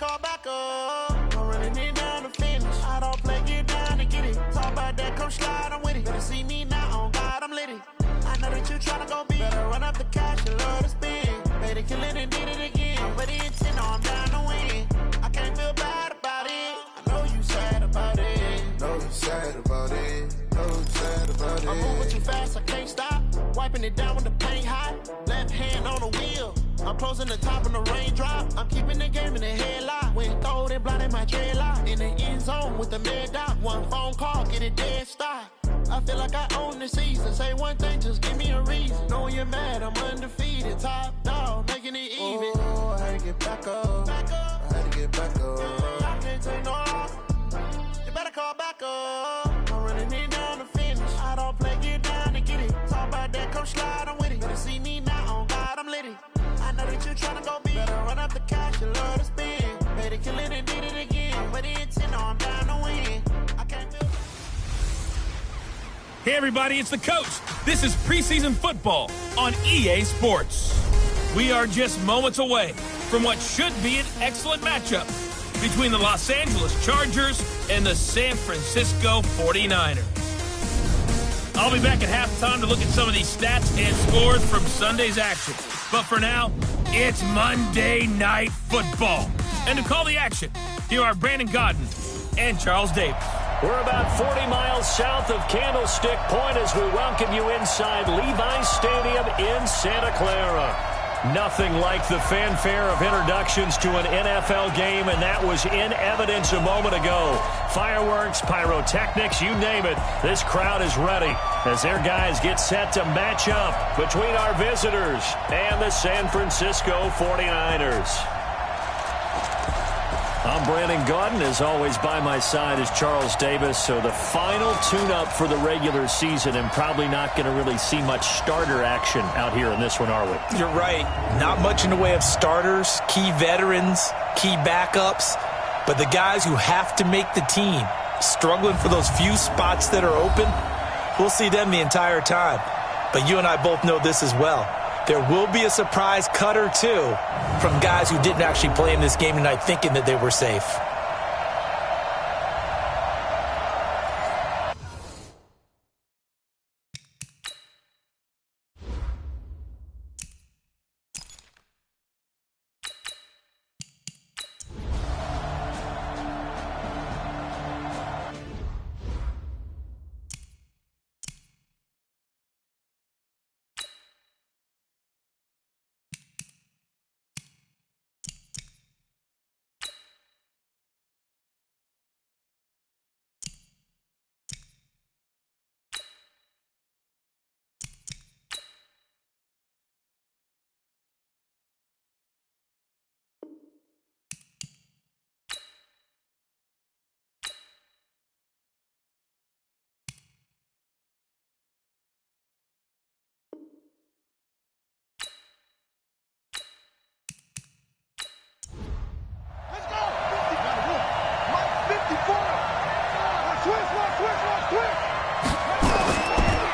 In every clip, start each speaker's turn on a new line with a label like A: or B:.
A: call back up. I'm running it down to finish. I don't play, get down to get it. Talk about that, come slide, I'm with it. Better see me now, on God, I'm litty. I know that you tryna go big. Better run up the cash, you love to spend. Better kill it and did it again. I'm ready and 10, no, I'm down to win. I can't feel bad about it. I know you sad about it.
B: Know you sad about it. Know you sad about it.
A: I'm moving too fast, I can't stop. Wiping it down with the paint hot. Left hand on the wheel. I'm closing the top of the raindrop. I'm keeping the game in the headlock. Went throwed and blinded my dreadlock. In the end zone with the mad dot. One phone call, get it dead stop. I feel like I own the season. Say one thing, just give me a reason. Knowing you're mad, I'm undefeated. Top dog, making it even.
B: Oh, I had to get back up. I had to get back up.
A: I can't take no loss. You better call back up. I'm running it down to finish. I don't play, get down to get it. Talk about that, come slide, I'm with it. Better see me now, on God, I'm litty. I know that you tryna go big. Better run up the cash, you love to spend. Better kill it and did it again. I'm ready and 10, no, I'm down to win. I can't feel.
C: Hey everybody, it's the coach. This is preseason football on EA Sports. We are just moments away from what should be an excellent matchup between the Los Angeles Chargers and the San Francisco 49ers. I'll be back at halftime to look at some of these stats and scores from Sunday's action. But for now, it's Monday Night Football. And to call the action, here are Brandon Godden and Charles Davis.
D: We're about 40 miles south of Candlestick Point as we welcome you inside Levi's Stadium in Santa Clara. Nothing like the fanfare of introductions to an NFL game, and that was in evidence a moment ago. Fireworks, pyrotechnics, you name it. This crowd is ready as their guys get set to match up between our visitors and the San Francisco 49ers. I'm Brandon Godden. As always, by my side is Charles Davis. So the final tune-up for the regular season, and probably not going to really see much starter action out here in this one, are we?
E: You're right. Not much in the way of starters, key veterans, key backups, but the guys who have to make the team, struggling for those few spots that are open, we'll see them the entire time. But you and I both know this as well. There will be a surprise cut or two from guys who didn't actually play in this game tonight thinking that they were safe.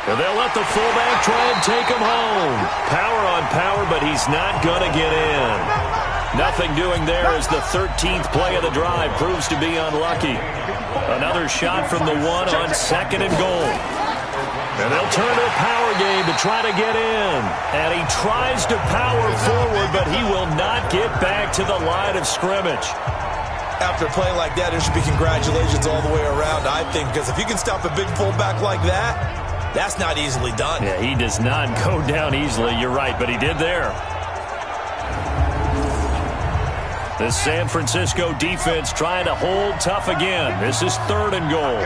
D: And they'll let the fullback try and take him home. Power on power, but he's not going to get in. Nothing doing there as the 13th play of the drive proves to be unlucky. Another shot from the one on 2nd and goal. And they'll turn to a power game to try to get in. And he tries to power forward, but he will not get back to the line of scrimmage.
E: After a play like that, there should be congratulations all the way around, I think, because if you can stop a big fullback like that, that's not easily done.
D: Yeah, he does not go down easily. You're right, but he did there. The San Francisco defense trying to hold tough again. This is 3rd and goal.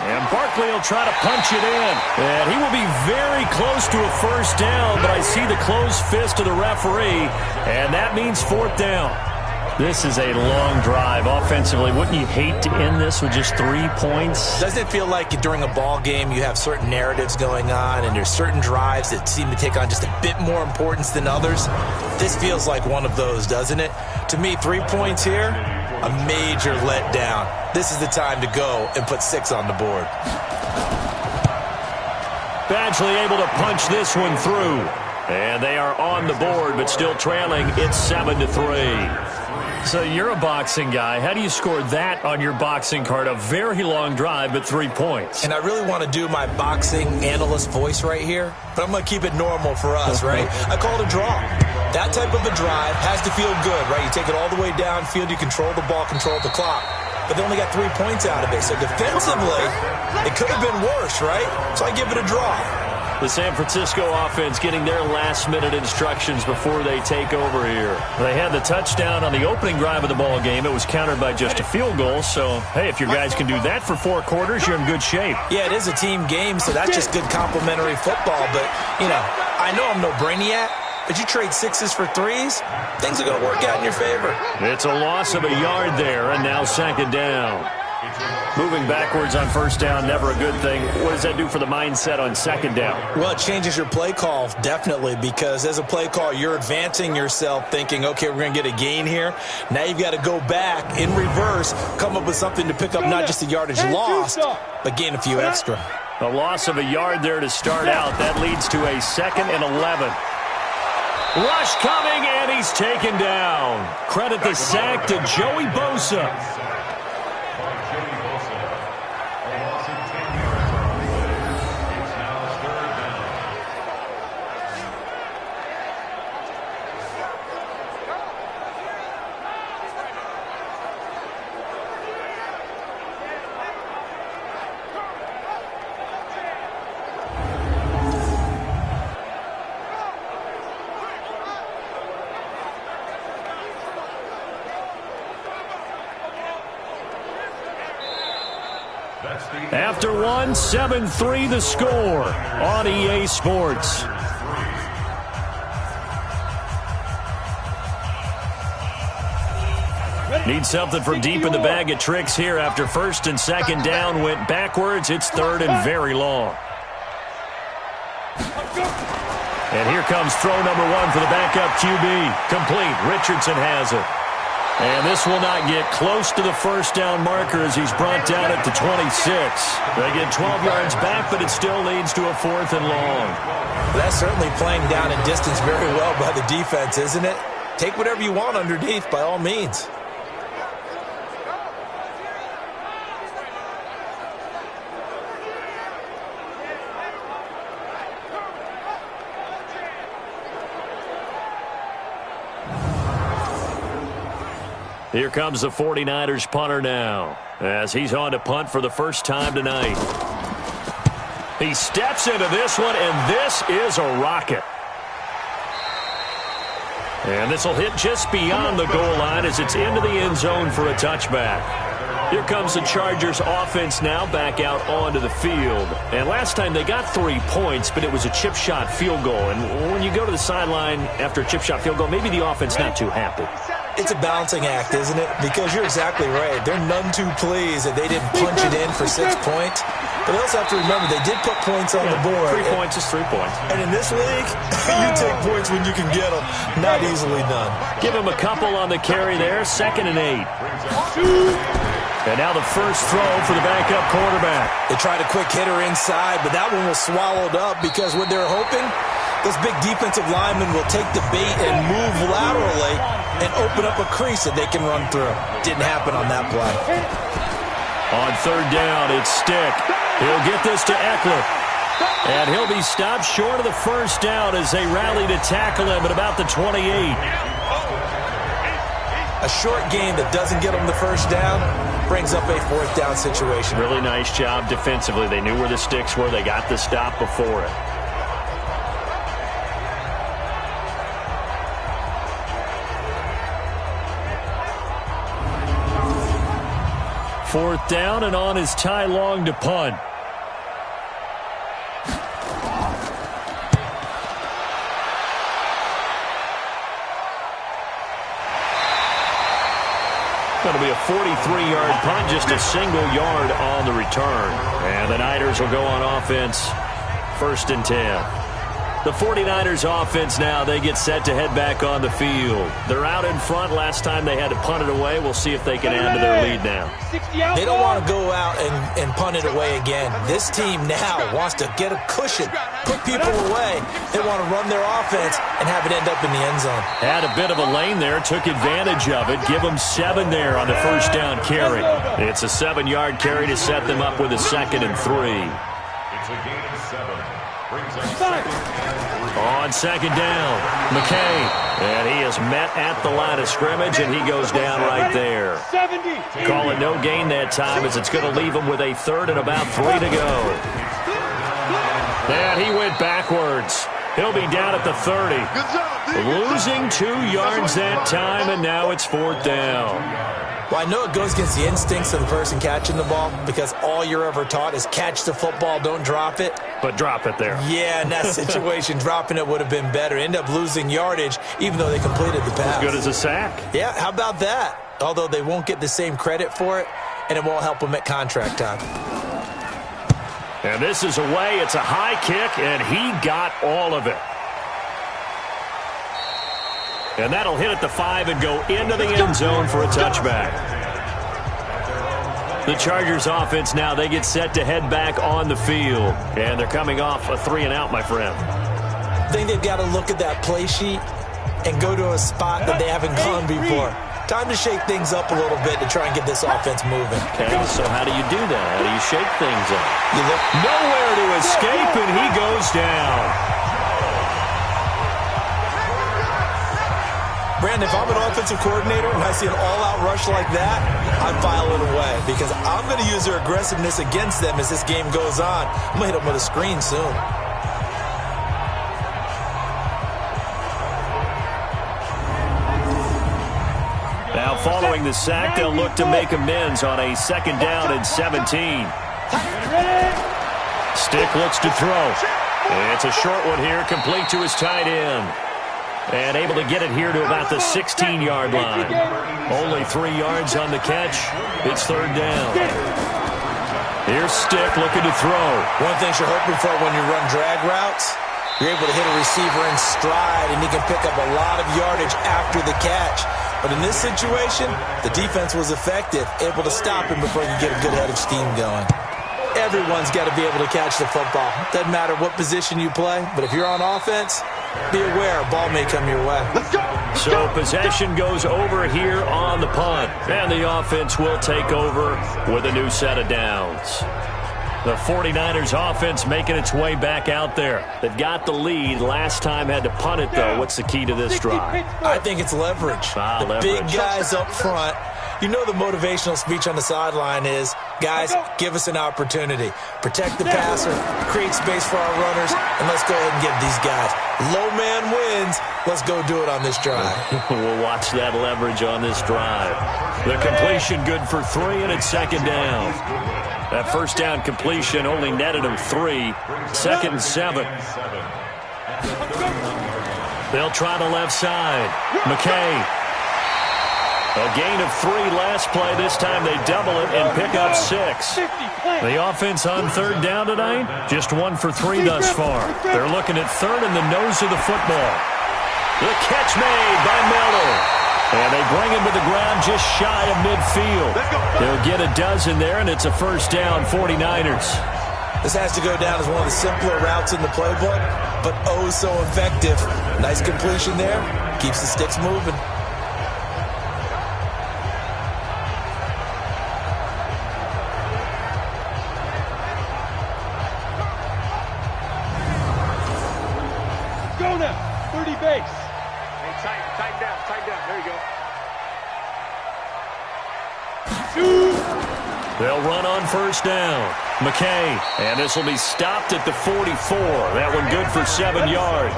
D: And Barkley will try to punch it in. And he will be very close to a first down, but I see the closed fist of the referee, and that means 4th down. This is a long drive offensively. Wouldn't you hate to end this with just 3 points?
E: Doesn't it feel like during a ball game you have certain narratives going on and there's certain drives that seem to take on just a bit more importance than others? This feels like one of those, doesn't it? To me, 3 points here, a major letdown. This is the time to go and put 6 on the board.
D: Badgley able to punch this one through. And they are on the board, but still trailing. It's 7-3. So you're a boxing guy. How do you score that on your boxing card? A very long drive, but 3 points.
E: And I really want to do my boxing analyst voice right here, but I'm going to keep it normal for us, right? I call it a draw. That type of a drive has to feel good, right? You take it all the way downfield, you control the ball, control the clock. But they only got 3 points out of it. So defensively, it could have been worse, right? So I give it a draw.
D: The San Francisco offense getting their last-minute instructions before they take over here. They had the touchdown on the opening drive of the ball game. It was countered by just a field goal. So, hey, if your guys can do that for 4 quarters, you're in good shape.
E: Yeah, it is a team game, so that's just good complimentary football. But, you know, I know I'm no brainiac, but you trade 6s for 3s, things are going to work out in your favor.
D: It's a loss of a yard there, and now 2nd down. Moving backwards on 1st down, never a good thing. What does that do for the mindset on 2nd down?
E: Well, it changes your play call, definitely, because as a play call, you're advancing yourself thinking, okay, we're going to get a gain here. Now you've got to go back in reverse, come up with something to pick up not just the yardage lost, but gain a few extra.
D: A loss of a yard there to start out. That leads to a 2nd and 11. Rush coming, and he's taken down. Credit the sack to Joey Bosa. After 1, 7-3 the score on EA Sports. Need something from deep in the bag of tricks here after 1st and 2nd down went backwards. It's 3rd and very long. And here comes throw number 1 for the backup QB. Complete. Richardson has it. And this will not get close to the 1st down marker as he's brought down at the 26. They get 12 yards back, but it still leads to a 4th and long.
E: That's certainly playing down in distance very well by the defense, isn't it? Take whatever you want underneath by all means.
D: Here comes the 49ers punter now as he's on to punt for the first time tonight. He steps into this one, and this is a rocket. And this will hit just beyond the goal line as it's into the end zone for a touchback. Here comes the Chargers offense now back out onto the field. And last time they got 3 points, but it was a chip shot field goal. And when you go to the sideline after a chip shot field goal, maybe the offense not too happy.
E: It's a balancing act, isn't it? Because you're exactly right. They're none too pleased that they didn't punch it in for 6 points. But they also have to remember they did put points on the board.
D: 3 points is 3 points.
E: And in this league, you take points when you can get them. Not easily done.
D: Give him a couple on the carry there. 2nd and 8. And now the first throw for the backup quarterback.
E: They tried a quick hitter inside, but that one was swallowed up because what they're hoping, those big defensive linemen will take the bait and move laterally and open up a crease that they can run through. Didn't happen on that play.
D: On 3rd down, it's Stick. He'll get this to Eckler. And he'll be stopped short of the 1st down as they rally to tackle him at about the 28.
E: A short game that doesn't get them the 1st down brings up a 4th down situation.
D: Really nice job defensively. They knew where the sticks were. They got the stop before it. Fourth down, and on is Ty Long to punt. Going to be a 43-yard punt, just a single yard on the return. And the Niners will go on offense, 1st and 10. The 49ers offense now, they get set to head back on the field. They're out in front. Last time they had to punt it away. We'll see if they can add to their lead now.
E: They don't want to go out and punt it away again. This team now wants to get a cushion, put people away. They want to run their offense and have it end up in the end zone.
D: Had a bit of a lane there, took advantage of it. Give them 7 there on the first down carry. It's a 7-yard carry to set them up with a 2nd and 3.
F: It's a gain of 7. Brings up
D: on 2nd down, McKay. And he is met at the line of scrimmage, and he goes down right there. Call it no gain that time, as it's going to leave him with a 3rd and about 3 to go. And he went backwards. He'll be down at the 30. Losing 2 yards that time, and now it's 4th down.
E: Well, I know it goes against the instincts of the person catching the ball, because all you're ever taught is catch the football, don't drop it.
D: But drop it there.
E: Yeah, in that situation, dropping it would have been better. End up losing yardage, even though they completed the pass.
D: As good as a sack.
E: Yeah, how about that? Although they won't get the same credit for it, and it won't help them at contract time.
D: And this is away. It's a high kick, and he got all of it. And that'll hit at the 5 and go into the end zone for a touchback. The Chargers offense now, they get set to head back on the field. And they're coming off a 3-and-out, my friend.
E: I think they've got to look at that play sheet and go to a spot that they haven't gone before. Time to shake things up a little bit to try and get this offense moving.
D: Okay, so how do you do that? How do you shake things up? You look nowhere to escape, and he goes down.
E: Brandon, if I'm an offensive coordinator and I see an all-out rush like that, I file it away, because I'm going to use their aggressiveness against them as this game goes on. I'm going to hit them with a screen soon.
D: Now following the sack, they'll look to make amends on a 2nd down and 17. Stick looks to throw. It's a short one here, complete to his tight end. And able to get it here to about the 16-yard line. Only 3 yards on the catch. It's 3rd down. Here's Stick looking to throw.
E: One thing you're hoping for when you run drag routes, you're able to hit a receiver in stride, and he can pick up a lot of yardage after the catch. But in this situation, the defense was effective, able to stop him before you get a good head of steam going. Everyone's got to be able to catch the football. Doesn't matter what position you play, but if you're on offense, be aware, a ball may come your way.
D: So possession goes over here on the punt, and the offense will take over with a new set of downs. The 49ers offense making its way back out there. They've got the lead. Last time had to punt it, though. What's the key to this drive?
E: I think it's leverage. The big guys up front. You know the motivational speech on the sideline is, guys, give us an opportunity. Protect the passer, create space for our runners, and let's go ahead and get these guys. Low man wins. Let's go do it on this drive.
D: We'll watch that leverage on this drive. The completion good for 3, and it's 2nd down. That first down completion only netted him 3. 2nd and 7. They'll try the left side. McKay. A gain of 3 last play. This time they double it and pick up 6. The offense on 3rd down tonight, just 1 for 3 thus far. They're looking at 3rd in the nose of the football. The catch made by Miller. And they bring him to the ground just shy of midfield. They'll get a dozen there, and it's a 1st down, 49ers.
E: This has to go down as one of the simpler routes in the playbook, but oh so effective. Nice completion there. Keeps the sticks moving.
G: Go now, 30 base. Hey, tighten down. There you go.
D: They'll run on 1st down. McKay, and this will be stopped at the 44. That one good for 7 yards.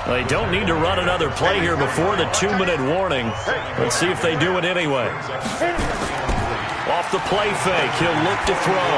D: They don't need to run another play here before the 2-minute warning. Let's see if they do it anyway. Off the play fake, he'll look to throw.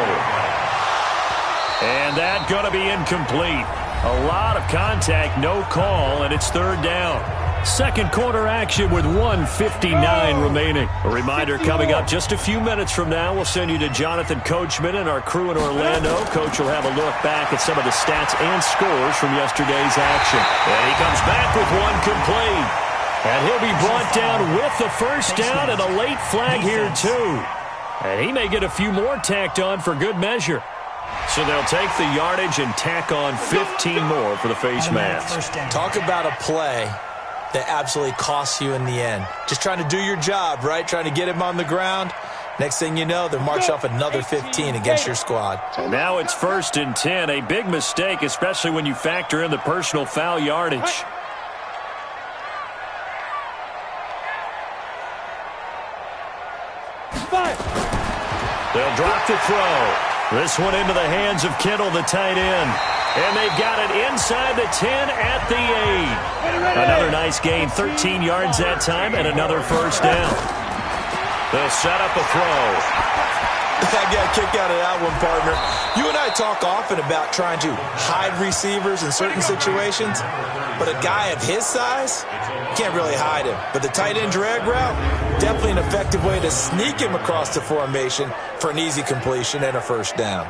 D: And that's going to be incomplete. A lot of contact, no call, and it's 3rd down. Second quarter action with 1:59 remaining. A reminder coming up just a few minutes from now. We'll send you to Jonathan Coachman and our crew in Orlando. Coach will have a look back at some of the stats and scores from yesterday's action. And he comes back with one complete. And he'll be brought down with the first down and a late flag here too. And he may get a few more tacked on for good measure. So they'll take the yardage and tack on 15 more for the face mask.
E: Talk about a play that absolutely costs you in the end. Just trying to do your job, right? Trying to get him on the ground. Next thing you know, they're marched off another 15 against your squad.
D: And now it's 1st and 10. A big mistake, especially when you factor in the personal foul yardage. They'll drop the throw. This one into the hands of Kittle, the tight end. And they've got it inside the 10 at the 8. Another nice gain, 13 yards that time, and another first down. They'll set up a throw.
E: I got a kick out of that one, partner. You and I talk often about trying to hide receivers in certain situations, but a guy of his size, you can't really hide him. But the tight end drag route, definitely an effective way to sneak him across the formation for an easy completion and a first down.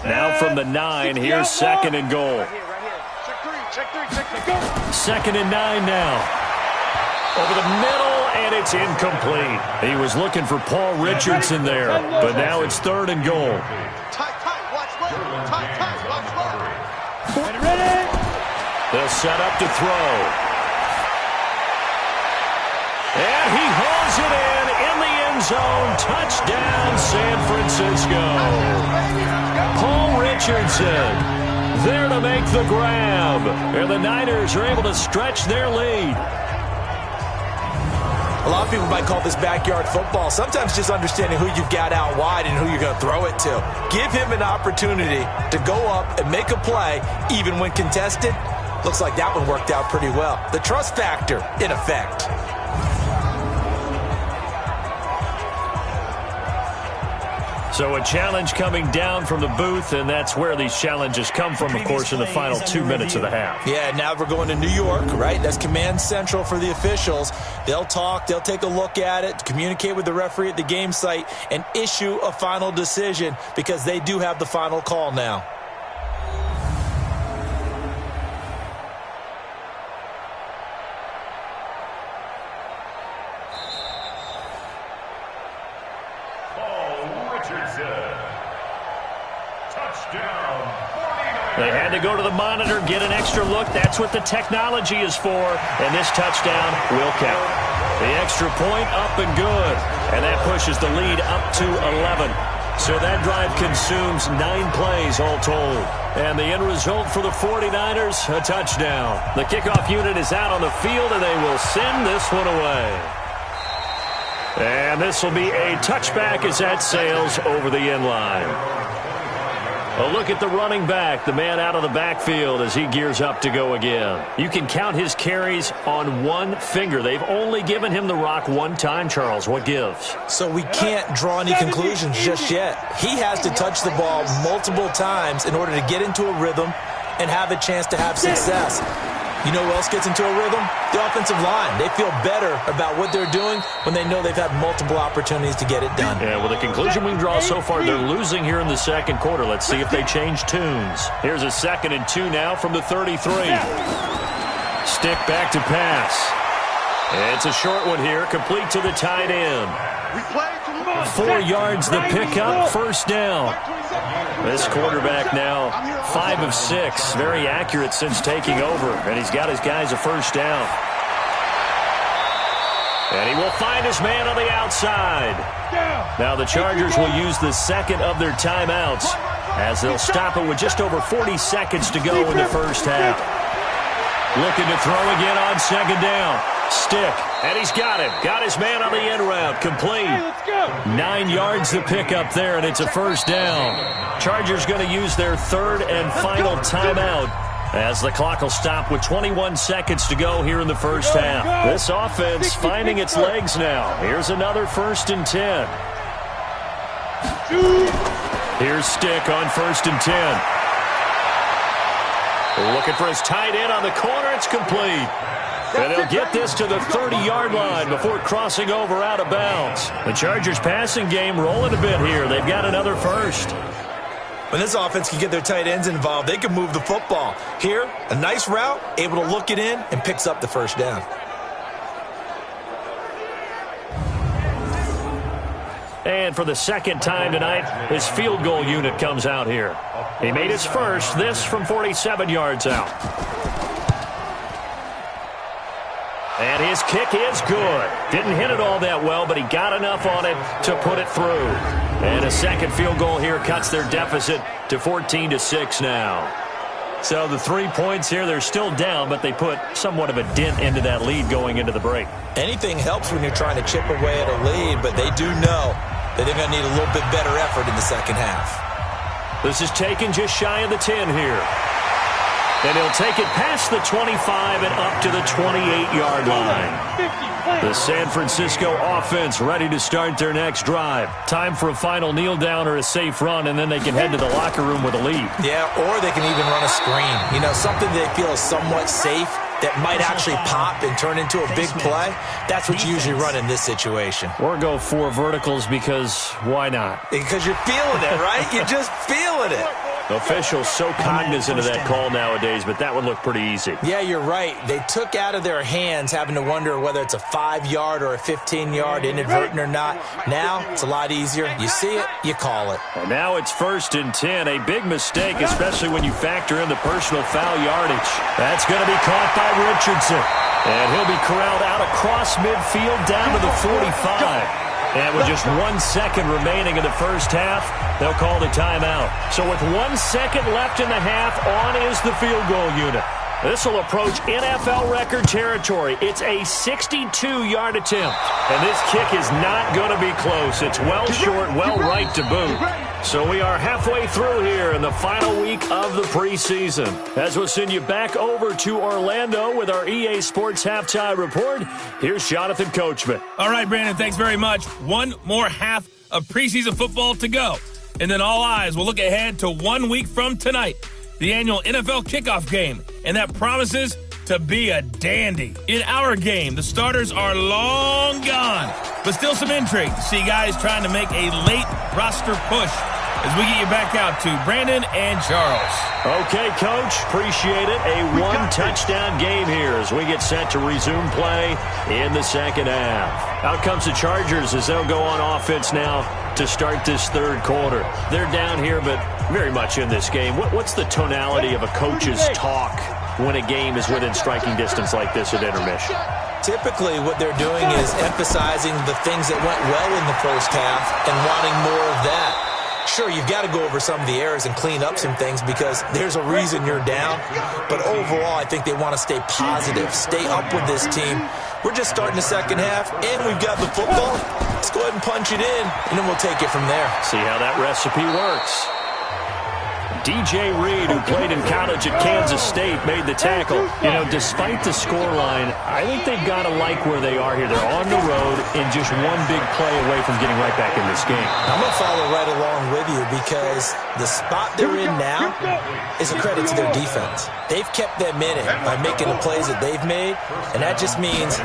D: Now from the 9, here's 2nd and goal. Second and 9 now. Over the middle, and it's incomplete. He was looking for Paul Richardson there, but now it's 3rd and goal. They'll set up to throw. And he hauls it in the end zone. Touchdown, San Francisco. Paul Richardson there to make the grab. And the Niners are able to stretch their lead.
E: A lot of people might call this backyard football. Sometimes just understanding who you've got out wide and who you're going to throw it to. Give him an opportunity to go up and make a play, even when contested. Looks like that one worked out pretty well. The trust factor, in effect.
D: So a challenge coming down from the booth, and that's where these challenges come from, of course, in the final 2 minutes of the half.
E: Yeah, now we're going to New York, right? That's command central for the officials. They'll talk, they'll take a look at it, communicate with the referee at the game site, and issue a final decision because they do have the final call now.
D: They had to go to the monitor, get an extra look. That's what the technology is for. And this touchdown will count. The extra point up and good. And that pushes the lead up to 11. So that drive consumes 9 plays all told. And the end result for the 49ers, a touchdown. The kickoff unit is out on the field, and they will send this one away. And this will be a touchback as that sails over the end line. A look at the running back, the man out of the backfield as he gears up to go again. You can count his carries on one finger. They've only given him the rock one time, Charles. What gives?
E: So we can't draw any conclusions just yet. He has to touch the ball multiple times in order to get into a rhythm and have a chance to have success. You know who else gets into a rhythm? The offensive line. They feel better about what they're doing when they know they've had multiple opportunities to get it done.
D: Yeah, well, the conclusion we can draw so far, they're losing here in the second quarter. Let's see if they change tunes. Here's a 2nd and 2 now from the 33. Stick back to pass. It's a short one here, complete to the tight end. 4 yards the pickup, first down. This quarterback now 5 of 6, very accurate since taking over, and he's got his guys a first down. And he will find his man on the outside. Now the Chargers will use the second of their timeouts as they'll stop it with just over 40 seconds to go in the first half. Looking to throw again on second down. Stick, and he's got him. Got his man on the end route. Complete.
G: Hey, let's go.
D: 9 yards to pick up there, and it's a first down. Chargers going to use their third and final timeout as the clock will stop with 21 seconds to go here in the first half. This offense finding its legs now. Here's another 1st and 10. Here's Stick on 1st and 10. Looking for his tight end on the corner. It's complete. And he'll get this to the 30-yard line before crossing over out of bounds. The Chargers passing game rolling a bit here. They've got another first.
E: When this offense can get their tight ends involved, they can move the football. Here, a nice route, able to look it in, and picks up the first down.
D: And for the second time tonight, his field goal unit comes out here. He made his first, this from 47 yards out. And his kick is good. Didn't hit it all that well, but he got enough on it to put it through. And a second field goal here cuts their deficit to 14-6 now. So the 3 points here, they're still down, but they put somewhat of a dent into that lead going into the break.
E: Anything helps when you're trying to chip away at a lead, but they do know that they're going to need a little bit better effort in the second half.
D: This is taken just shy of the 10 here. And he'll take it past the 25 and up to the 28-yard line. The San Francisco offense ready to start their next drive. Time for a final kneel down or a safe run, and then they can head to the locker room with a lead.
E: Yeah, or they can even run a screen. You know, something they feel is somewhat safe that might actually pop and turn into a big play. That's what you usually run in this situation.
D: Or go 4 verticals because why not?
E: Because you're feeling it, right? You're just feeling it.
D: Officials so cognizant of that call nowadays, but that would look pretty easy.
E: Yeah, you're right. They took out of their hands having to wonder whether it's a 5-yard or a 15-yard, inadvertent or not. Now, it's a lot easier. You see it, you call it.
D: And now it's 1st and 10. A big mistake, especially when you factor in the personal foul yardage. That's going to be caught by Richardson. And he'll be corralled out across midfield down to the 45. And with just 1 second remaining in the first half, they'll call the timeout. So with 1 second left in the half, on is the field goal unit. This will approach NFL record territory. It's a 62-yard attempt. And this kick is not going to be close. It's well short, well right to boot. So we are halfway through here in the final week of the preseason. As we'll send you back over to Orlando with our EA Sports Halftime Report, here's Jonathan Coachman.
C: All right, Brandon, thanks very much. One more half of preseason football to go. And then all eyes will look ahead to 1 week from tonight, the annual NFL kickoff game. And that promises to be a dandy. In our game, the starters are long gone, but still some intrigue to see guys trying to make a late roster push as we get you back out to Brandon and Charles.
D: Okay, Coach, appreciate it. A 1-touchdown game here as we get set to resume play in the second half. Out comes the Chargers as they'll go on offense now to start this third quarter. They're down here, but very much in this game. What's the tonality of a coach's talk when a game is within striking distance like this at intermission?
E: Typically, what they're doing is emphasizing the things that went well in the first half and wanting more of that. Sure, you've got to go over some of the errors and clean up some things because there's a reason you're down. But overall, I think they want to stay positive, stay up with this team. We're just starting the second half, and we've got the football. Let's go ahead and punch it in, and then we'll take it from there.
D: See how that recipe works. DJ Reed, who played in college at Kansas State, made the tackle. You know, despite the scoreline, I think they've got to like where they are here. They're on the road and just one big play away from getting right back in this game.
E: I'm going to follow right along with you because the spot they're in now is a credit to their defense. They've kept them in it by making the plays that they've made, and that just means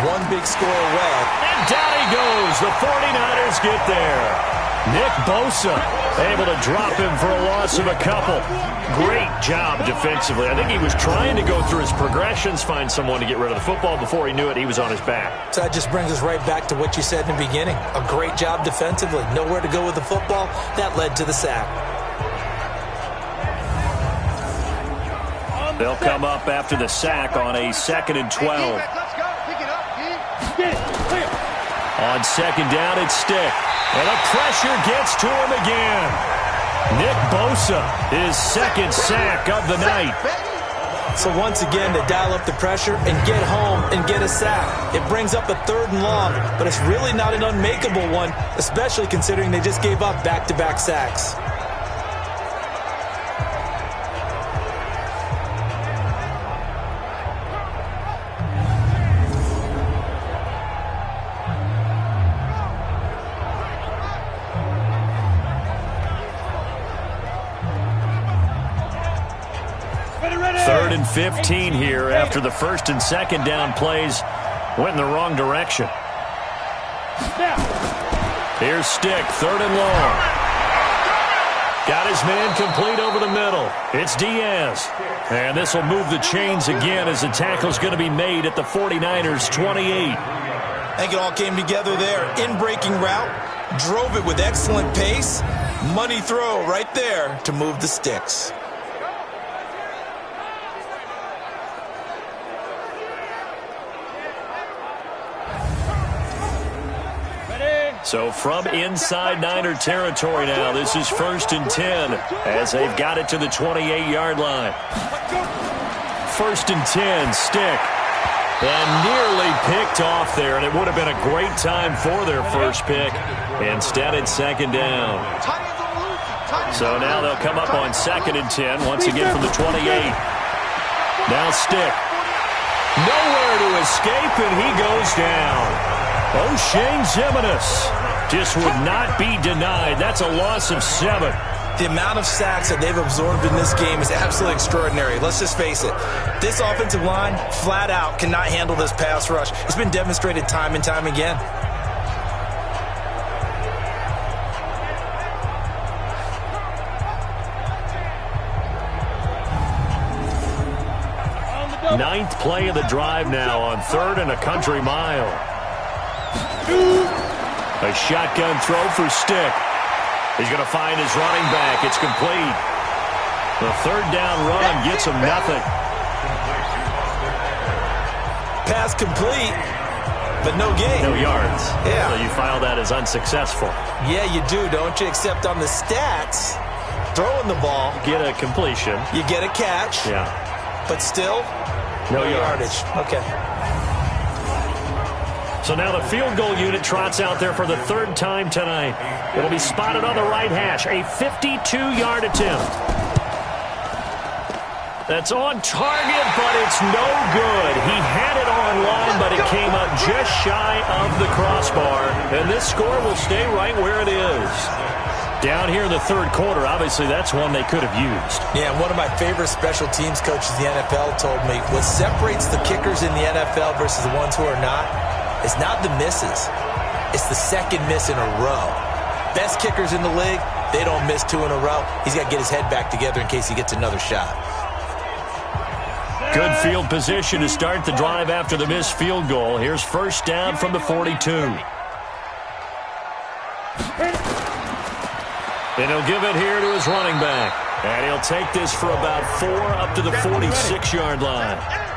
E: one big score away.
D: And down he goes. The 49ers get there. Nick Bosa able to drop him for a loss of a couple. Great job defensively. I think he was trying to go through his progressions, find someone to get rid of the football. Before he knew it, he was on his back.
E: So that just brings us right back to what you said in the beginning. A great job defensively. Nowhere to go with the football. That led to the sack.
D: They'll come up after the sack on a 2nd and 12. On second down, it's Stick. And the pressure gets to him again. Nick Bosa, his second sack of the night.
E: So once again, they dial up the pressure and get home and get a sack. It brings up a 3rd and long, but it's really not an unmakeable one, especially considering they just gave up back-to-back sacks.
D: Third and 15 here after the 1st and 2nd down plays went in the wrong direction. Here's Stick, 3rd and long. Got his man complete over the middle. It's Diaz. And this will move the chains again as the tackle's going to be made at the 49ers' 28.
E: I think it all came together there. In-breaking route, drove it with excellent pace. Money throw right there to move the sticks.
D: So from inside Niner territory now, this is 1st and 10 as they've got it to the 28-yard line. 1st and 10, Stick. And nearly picked off there, and it would have been a great time for their first pick. Instead, it's 2nd down. So now they'll come up on 2nd and 10, once again from the 28. Now Stick. Nowhere to escape, and he goes down. O'Shane Zimenez just would not be denied. That's a loss of 7.
E: The amount of sacks that they've absorbed in this game is absolutely extraordinary. Let's just face it. This offensive line, flat out, cannot handle this pass rush. It's been demonstrated time and time again.
D: Ninth play of the drive now on 3rd and a country mile. A shotgun throw for Stick. He's going to find his running back. It's complete. The 3rd down run gets him nothing.
E: Pass complete, but no gain.
D: No yards.
E: Yeah.
D: So you file that as unsuccessful.
E: Yeah, you do, don't you? Except on the stats, throwing the ball.
D: Get a completion.
E: You get a catch.
D: Yeah.
E: But still, no yardage. Okay.
D: So now the field goal unit trots out there for the 3rd time tonight. It'll be spotted on the right hash. A 52-yard attempt. That's on target, but it's no good. He had it on line, but it came up just shy of the crossbar. And this score will stay right where it is. Down here in the 3rd quarter, obviously that's one they could have used.
E: Yeah, one of my favorite special teams coaches in the NFL told me what separates the kickers in the NFL versus the ones who are not, it's not the misses. It's the 2nd miss in a row. Best kickers in the league, they don't miss 2 in a row. He's got to get his head back together in case he gets another shot.
D: Good field position to start the drive after the missed field goal. Here's 1st down from the 42. And he'll give it here to his running back. And he'll take this for about 4 up to the 46-yard line.
G: Check,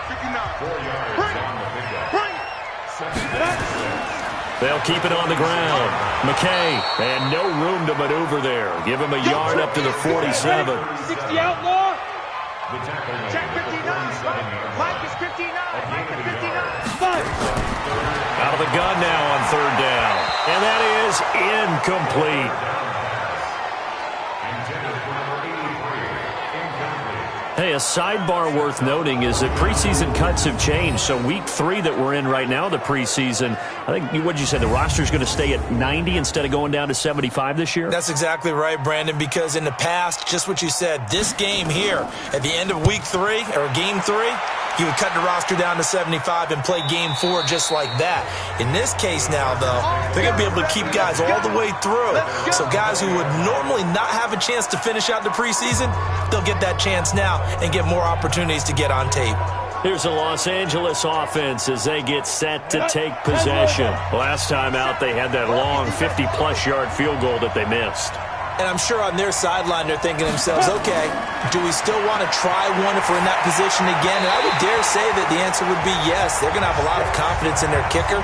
G: 59,
F: 4 yards on the pickup.
D: They'll keep it on the ground. McKay, and no room to maneuver there. Give him a yard up to the 47.
G: 60 outlaw.
F: Check 59.
G: Mike is 59. Mike is 59.
D: Out of the gun now on 3rd down. And that is incomplete. Hey, a sidebar worth noting is that preseason cuts have changed. So week 3 that we're in right now, the preseason, I think, what did you say, the roster's going to stay at 90 instead of going down to 75 this year?
E: That's exactly right, Brandon, because in the past, just what you said, this game here, at the end of week 3, or game 3, you would cut the roster down to 75 and play game 4 just like that. In this case now, though, they're going to be able to keep guys all the way through. So guys who would normally not have a chance to finish out the preseason, they'll get that chance now and get more opportunities to get on tape.
D: Here's the Los Angeles offense as they get set to take possession. Last time out, they had that long 50-plus yard field goal that they missed.
E: And I'm sure on their sideline they're thinking to themselves, okay, do we still want to try one if we're in that position again? And I would dare say that the answer would be yes. They're going to have a lot of confidence in their kicker.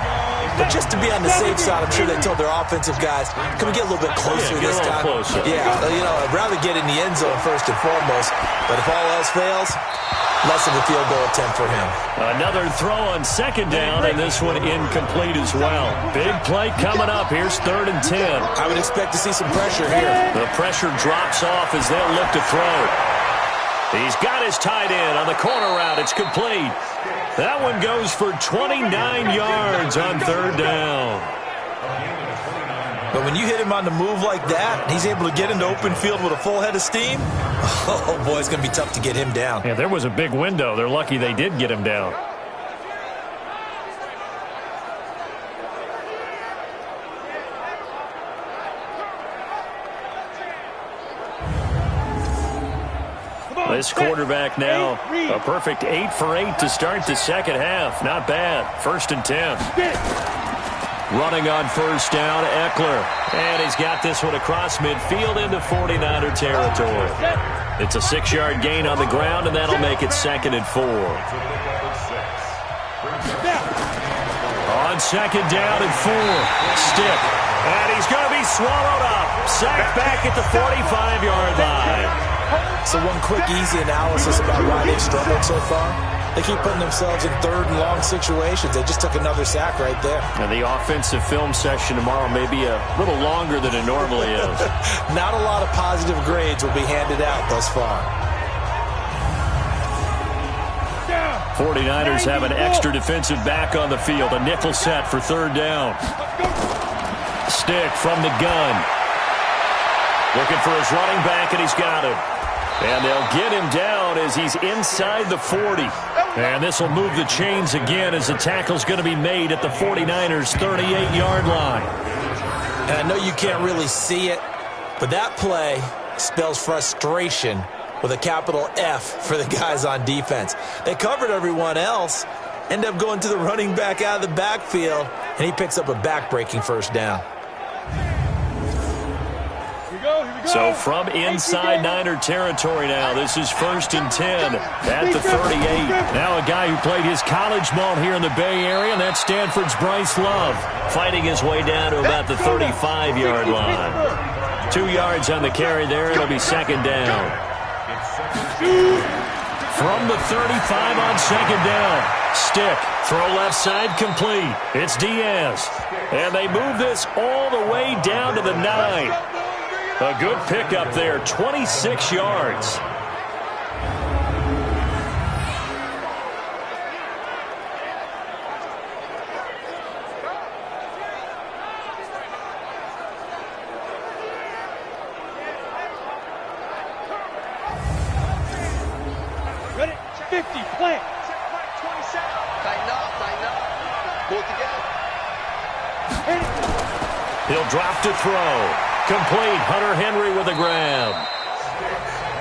E: But just to be on the safe side, I'm sure they told their offensive guys, can we get a little bit closer this time?
D: Closer.
E: Yeah, I'd rather get in the end zone first and foremost. But if all else fails, less of a field goal attempt for him.
D: Another throw on second down, and this one incomplete as well. Big play coming up. Here's 3rd and 10.
E: I would expect to see some pressure here.
D: The pressure drops off as they'll look to throw. He's got his tight end on the corner route. It's complete. That one goes for 29 yards on 3rd down.
E: But when you hit him on the move like that, and he's able to get into open field with a full head of steam, oh boy, it's going to be tough to get him down.
D: Yeah, there was a big window. They're lucky they did get him down. This quarterback now, a perfect 8 for 8 to start the second half. Not bad. 1st and 10. Running on 1st down, Eckler. And he's got this one across midfield into 49er territory. It's a 6-yard gain on the ground, and that'll make it 2nd and 4. On 2nd down and 4. Stick. And he's going to be swallowed up. Sacked back at the 45-yard line.
E: So one quick, easy analysis about why they've struggled so far. They keep putting themselves in 3rd and long situations. They just took another sack right there.
D: And the offensive film session tomorrow may be a little longer than it normally is.
E: Not a lot of positive grades will be handed out thus far.
D: 49ers have an extra defensive back on the field. A nickel set for 3rd down. Stick from the gun. Looking for his running back, and he's got him. And they'll get him down as he's inside the 40. And this will move the chains again as the tackle's going to be made at the 49ers' 38-yard line.
E: And I know you can't really see it, but that play spells frustration with a capital F for the guys on defense. They covered everyone else, end up going to the running back out of the backfield, and he picks up a back-breaking 1st down.
D: So from inside Niner territory now, this is 1st and 10 at the 38. Now a guy who played his college ball here in the Bay Area, and that's Stanford's Bryce Love, fighting his way down to about the 35-yard line. 2 yards on the carry there. It'll be 2nd down. From the 35 on 2nd down. Stick. Throw left side complete. It's Diaz. And they move this all the way down to the 9. A good pickup there, 26 yards.
G: Ready? 50, plant.
B: 27. Tighten up. Pull together.
D: He'll drop to throw. Complete. Hunter Henry with a grab.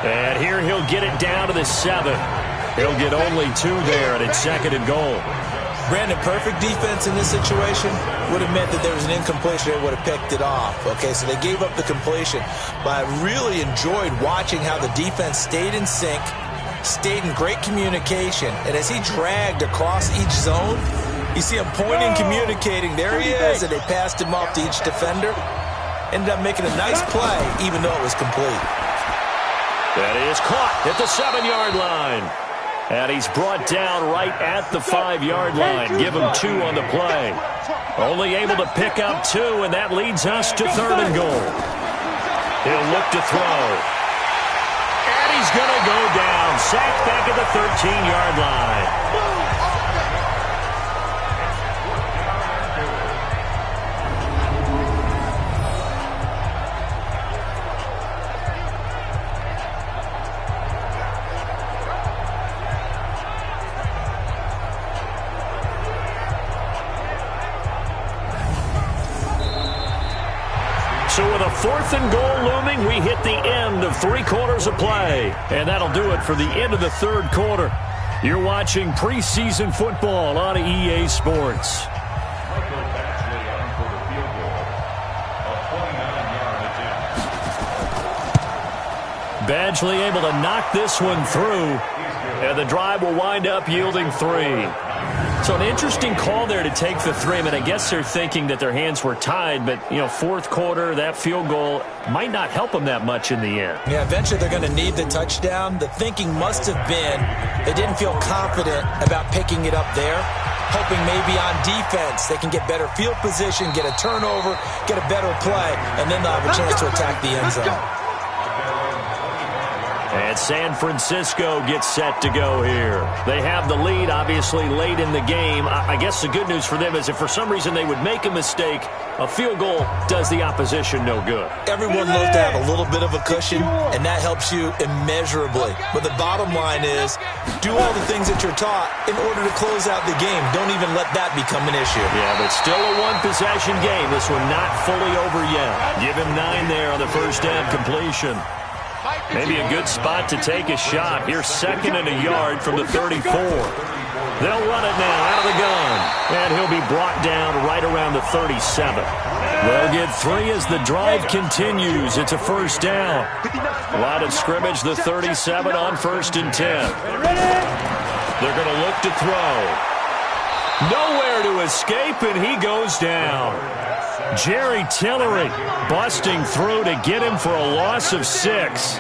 D: And here he'll get it down to the 7. He'll get only 2 there, and it's 2nd and goal.
E: Brandon, perfect defense in this situation would have meant that there was an incompletion. They would have picked it off. Okay, so they gave up the completion. But I really enjoyed watching how the defense stayed in sync, stayed in great communication, and as he dragged across each zone, you see him pointing, communicating. There he is, and they passed him off to each defender. Ended up making a nice play, even though it was complete.
D: That is caught at the 7-yard line. And he's brought down right at the 5-yard line. Give him 2 on the play. Only able to pick up 2, and that leads us to 3rd and goal. He'll look to throw. And he's going to go down. Sacked back at the 13-yard line. So with a 4th and goal looming, we hit the end of 3 quarters of play. And that'll do it for the end of the 3rd quarter. You're watching preseason football on EA Sports. Badgley able to knock this one through, and the drive will wind up yielding 3. So an interesting call there to take the 3. I mean, I guess they're thinking that their hands were tied, but, you know, fourth quarter, that field goal might not help them that much in the end.
E: Yeah, eventually they're going to need the touchdown. The thinking must have been they didn't feel confident about picking it up there, hoping maybe on defense they can get better field position, get a turnover, get a better play, and then they'll have a chance to attack the end zone.
D: And San Francisco gets set to go here. They have the lead, obviously, late in the game. I guess the good news for them is if for some reason they would make a mistake, a field goal does the opposition no good.
E: Everyone loves to have a little bit of a cushion, and that helps you immeasurably. But the bottom line is, do all the things that you're taught in order to close out the game. Don't even let that become an issue.
D: Yeah, but still a one-possession game. This one not fully over yet. Give him 9 there on the first down completion. Maybe a good spot to take a shot. Here's 2nd and a yard from the 34. They'll run it now out of the gun. And he'll be brought down right around the 37. They'll get 3 as the drive continues. It's a first down. Line of scrimmage, the 37 on 1st and 10. They're going to look to throw. Nowhere to escape, and he goes down. Jerry Tillery busting through to get him for a loss of 6.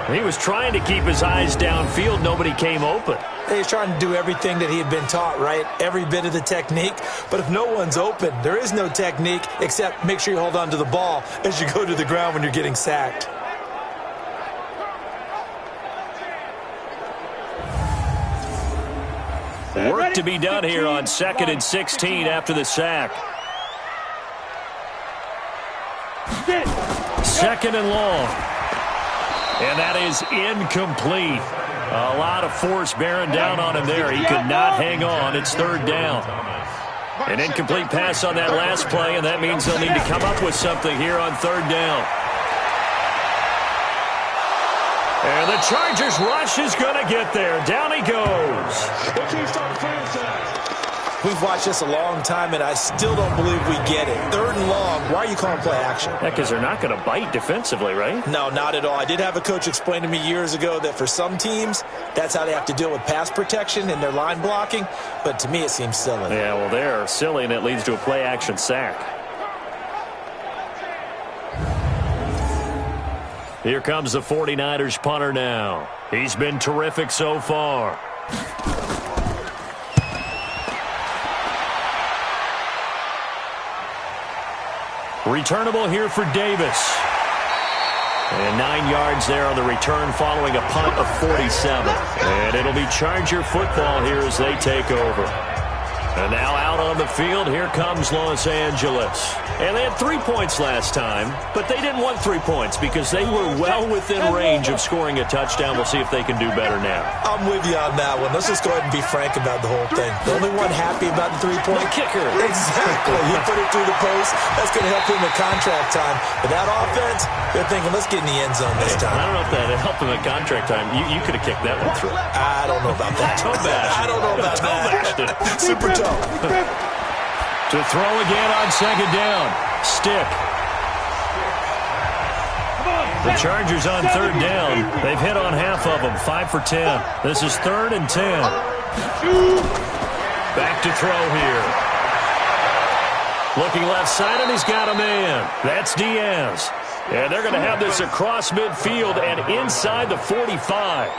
D: He was trying to keep his eyes downfield. Nobody came open.
E: He was trying to do everything that he had been taught, right? Every bit of the technique. But if no one's open, there is no technique except make sure you hold on to the ball as you go to the ground when you're getting sacked.
D: Work to be done here on 2nd and 16 after the sack. 2nd and long. And that is incomplete. A lot of force bearing down on him there. He could not hang on. It's 3rd down. An incomplete pass on that last play, and that means they'll need to come up with something here on 3rd down. And the Chargers rush is going to get there. Down he goes.
E: We've watched this a long time, and I still don't believe we get it. 3rd and long. Why are you calling play action?
D: Yeah, because they're not going to bite defensively, right?
E: No, not at all. I did have a coach explain to me years ago that for some teams, that's how they have to deal with pass protection and their line blocking. But to me, it seems silly.
D: Yeah, well, they're silly, and it leads to a play action sack. Here comes the 49ers punter now. He's been terrific so far. Returnable here for Davis. And 9 yards there on the return following a punt of 47. And it'll be Charger football here as they take over. And now out on the field, here comes Los Angeles. And they had 3 points last time, but they didn't want 3 points because they were well within range of scoring a touchdown. We'll see if they can do better now.
E: I'm with you on that one. Let's just go ahead and be frank about the whole thing. The only one happy about the 3-point
D: kicker.
E: Exactly. He put it through the post. That's going to help him at contract time. But that offense, they're thinking, let's get in the end zone this time.
D: I don't know if that helped him at contract time. You could have kicked that one through.
E: I don't know about that.
D: Toe bash.
E: I don't know about that. Super toe.
D: To throw again on 2nd down. Stick. The Chargers on 3rd down. They've hit on half of them. 5 for 10. This is 3rd and 10. Back to throw here. Looking left side, and he's got a man. That's Diaz. And they're going to have this across midfield and inside the 45.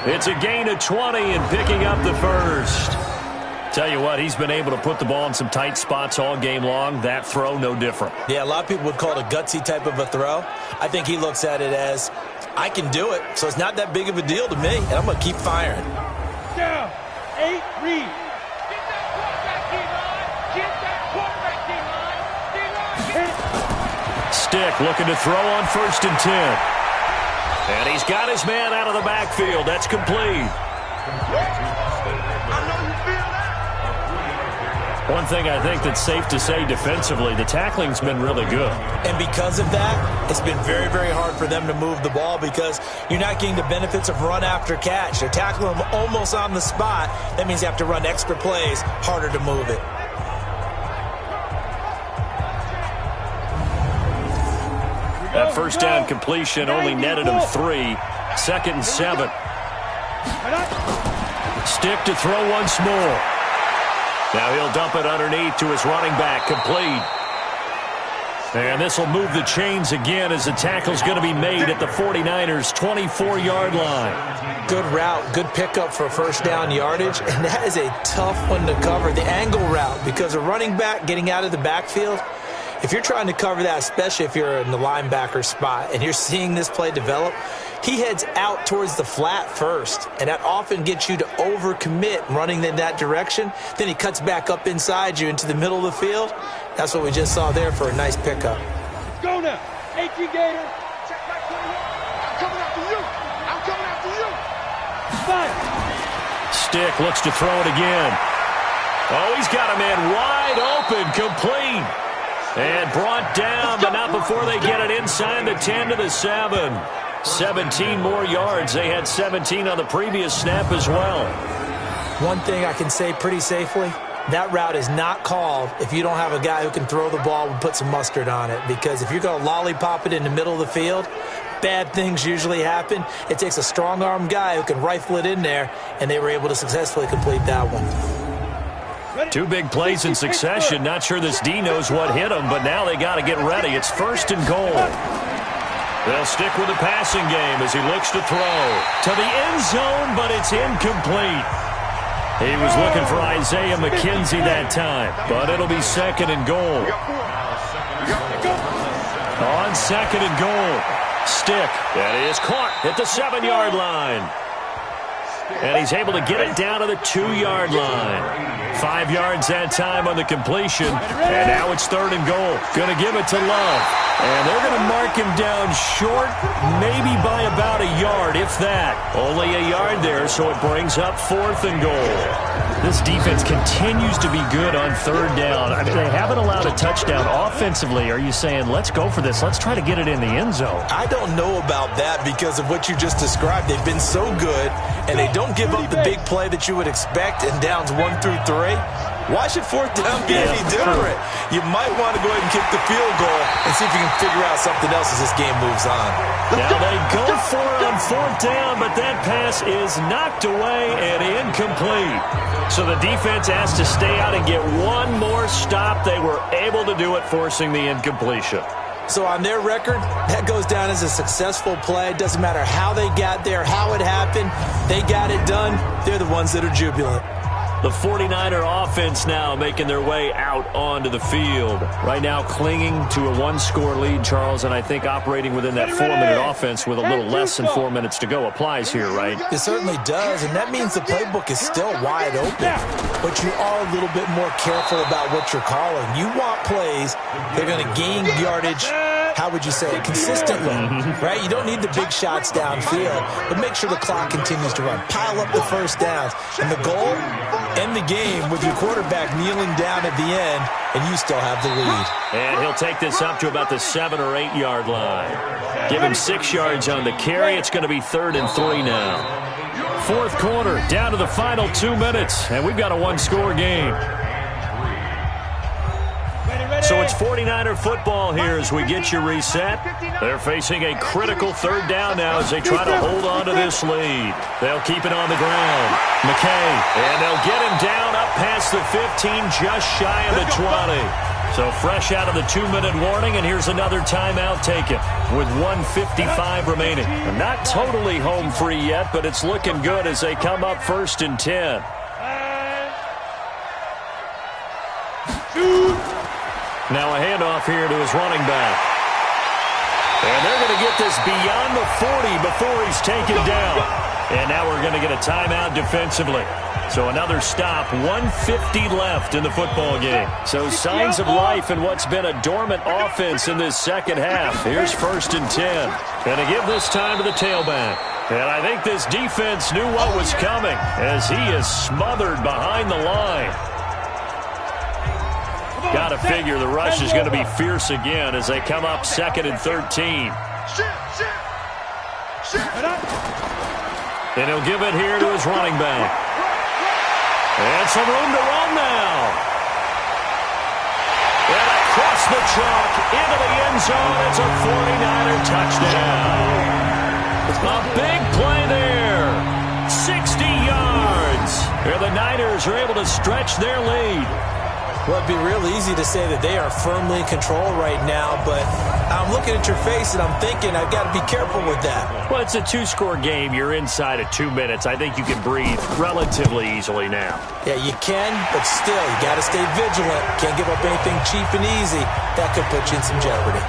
D: It's a gain of 20 and picking up the first. Tell you what, he's been able to put the ball in some tight spots all game long. That throw, no different.
E: Yeah, a lot of people would call it a gutsy type of a throw. I think he looks at it as, I can do it, so it's not that big of a deal to me, and I'm going to keep firing.
G: Down. 8, read.
D: Stick looking to throw on 1st and 10. And he's got his man out of the backfield. That's complete. One thing I think that's safe to say defensively, the tackling's been really good.
E: And because of that, it's been very, very hard for them to move the ball because you're not getting the benefits of run after catch. They're tackling them almost on the spot. That means you have to run extra plays, harder to move it.
D: That first down completion only netted him 3. 2nd and 7. Stick to throw once more. Now he'll dump it underneath to his running back, complete. And this will move the chains again as the tackle's going to be made at the 49ers' 24-yard line.
E: Good route, good pickup for first down yardage, and that is a tough one to cover, the angle route, because a running back getting out of the backfield, if you're trying to cover that, especially if you're in the linebacker spot and you're seeing this play develop, he heads out towards the flat first, and that often gets you to overcommit running in that direction. Then he cuts back up inside you into the middle of the field. That's what we just saw there for a nice pickup.
G: Let's go now. 18 Gator. Check back 21. I'm coming after you. I'm coming after you. Fire.
D: Stick looks to throw it again. Oh, he's got a man wide open, complete. And brought down, but not before they get it inside the 10 to the 7. 17 more yards. They had 17 on the previous snap as well.
E: One thing I can say pretty safely, that route is not called if you don't have a guy who can throw the ball and put some mustard on it. Because if you're going to lollipop it in the middle of the field, bad things usually happen. It takes a strong-arm guy who can rifle it in there, and they were able to successfully complete that one.
D: 2 big plays in succession. Not sure this D knows what hit him, but now they got to get ready. It's 1st and goal. They'll stick with the passing game as he looks to throw to the end zone, but it's incomplete. He was looking for Isaiah McKenzie that time, but it'll be 2nd and goal. On 2nd and goal, Stick, that is caught at the 7-yard line. And he's able to get it down to the 2-yard line. 5 yards that time on the completion. And now it's 3rd and goal. Going to give it to Love. And they're going to mark him down short, maybe by about a yard, if that. Only a yard there, so it brings up 4th and goal. This defense continues to be good on 3rd down. I mean, they haven't allowed a touchdown offensively. Are you saying, let's go for this? Let's try to get it in the end zone.
E: I don't know about that because of what you just described. They've been so good, and they don't give up the big play that you would expect in downs 1 through 3. Why should 4th down be any different? You might want to go ahead and kick the field goal and see if you can figure out something else as this game moves on.
D: Now they go for it on 4th down, but that pass is knocked away and incomplete. So the defense has to stay out and get one more stop. They were able to do it, forcing the incompletion.
E: So on their record, that goes down as a successful play. Doesn't matter how they got there, how it happened. They got it done. They're the ones that are jubilant.
D: The 49er offense now making their way out onto the field. Right now clinging to a 1-score lead, Charles, and I think operating within that 4-minute offense with a little less than 4 minutes to go applies here, right?
E: It certainly does, and that means the playbook is still wide open. But you are a little bit more careful about what you're calling. You want plays that are going to gain yardage, how would you say it, consistently, right? You don't need the big shots downfield, but make sure the clock continues to run. Pile up the first downs. And the goal, end the game with your quarterback kneeling down at the end, and you still have the lead.
D: And he'll take this up to about the 7 or 8 yard line. Give him 6 yards on the carry. It's going to be 3rd and 3 now. 4th quarter, down to the final 2 minutes, and we've got a 1-score game. So it's 49er football here as we get you reset. They're facing a critical 3rd down now as they try to hold on to this lead. They'll keep it on the ground. McKay, and they'll get him down up past the 15, just shy of the 20. So fresh out of the 2-minute warning, and here's another timeout taken with 1:55 remaining. Not totally home free yet, but it's looking good as they come up 1st and 10. Now a handoff here to his running back. And they're going to get this beyond the 40 before he's taken down. And now we're going to get a timeout defensively. So another stop, 1:50 left in the football game. So signs of life in what's been a dormant offense in this second half. Here's 1st and 10. Going to give this time to the tailback. And I think this defense knew what was coming as he is smothered behind the line. Got to figure the rush is going to be fierce again as they come up 2nd and 13. And he'll give it here to his running back. And some room to run now. And across the chalk into the end zone. It's a 49er touchdown. A big play there. 60 yards. Here the Niners are able to stretch their lead.
E: Well, it'd be real easy to say that they are firmly in control right now, but I'm looking at your face and I'm thinking I've got to be careful with that.
D: Well, it's a two-score game. You're inside of 2 minutes. I think you can breathe relatively easily now.
E: Yeah, you can, but still, you got to stay vigilant. Can't give up anything cheap and easy. That could put you in some jeopardy.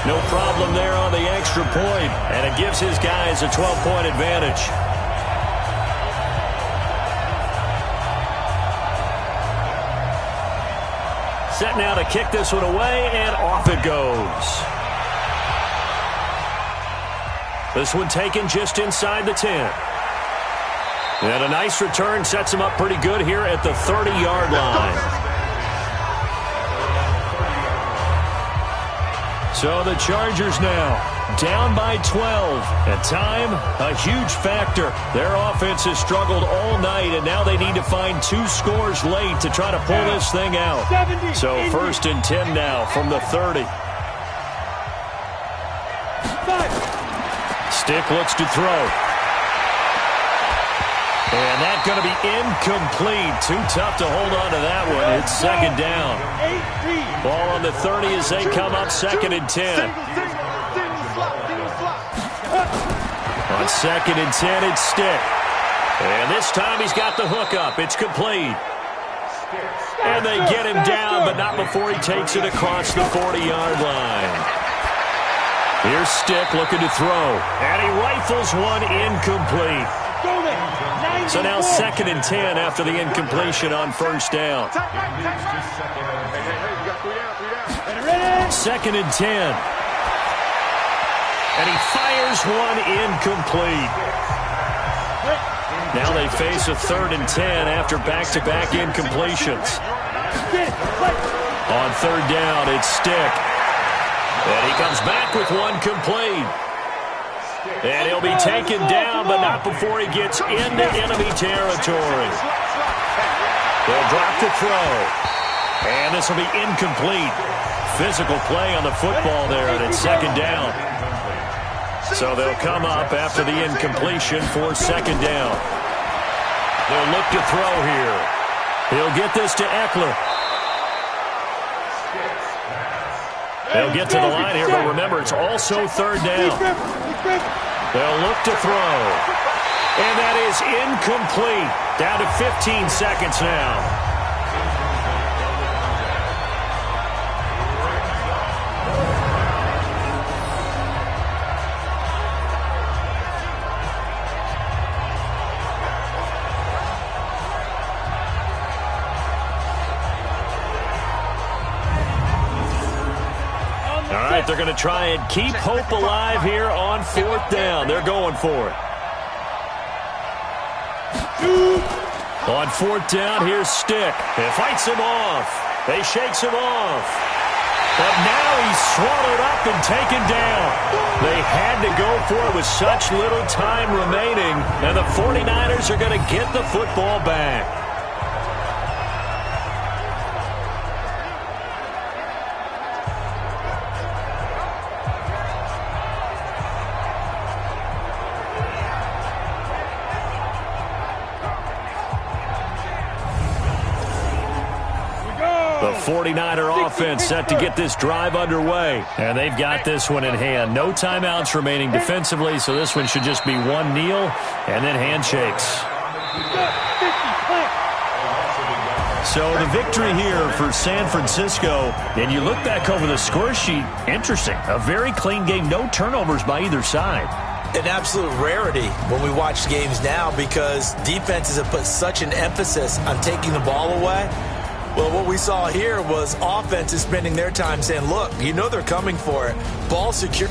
D: No problem there on the extra point, and it gives his guys a 12-point advantage. Set now to kick this one away, and off it goes. This one taken just inside the 10. And a nice return sets him up pretty good here at the 30-yard line. So the Chargers now down by 12. At time, a huge factor. Their offense has struggled all night, and now they need to find 2 scores late to try to pull this thing out. So 1st and 10 now from the 30. Stick looks to throw. And that's going to be incomplete. Too tough to hold on to that one. It's 2nd down. Ball on the 30 as they come up 2nd and 10. On 2nd and 10, it's Stick. And this time he's got the hook up. It's complete. And they get him down, but not before he takes it across the 40-yard line. Here's Stick looking to throw. And he rifles one incomplete. So now 2nd and 10 after the incompletion on 1st down. 2nd and 10. And he fires one incomplete. Now they face a 3rd and 10 after back-to-back incompletions. On 3rd down, it's Stick. And he comes back with one complete. And he'll be taken down, but not before he gets into enemy territory. They'll drop the throw. And this will be incomplete. Physical play on the football there, and it's 2nd down. So they'll come up after the incompletion for 2nd down. They'll look to throw here. He'll get this to Eckler. They'll get to the line here, but remember, it's also 3rd down. They'll look to throw. And that is incomplete. Down to 15 seconds now. They're going to try and keep hope alive here on 4th down. They're going for it. On 4th down, here's Stick. It fights him off. They shakes him off. But now he's swallowed up and taken down. They had to go for it with such little time remaining. And the 49ers are going to get the football back. The 49er offense set to get this drive underway. And they've got this one in hand. No timeouts remaining defensively, so this one should just be one kneel and then handshakes. So the victory here for San Francisco. And you look back over the score sheet, interesting. A very clean game, no turnovers by either side.
E: An absolute rarity when we watch games now because defenses have put such an emphasis on taking the ball away. Well, what we saw here was offenses spending their time saying, look, you know they're coming for it. Ball secure.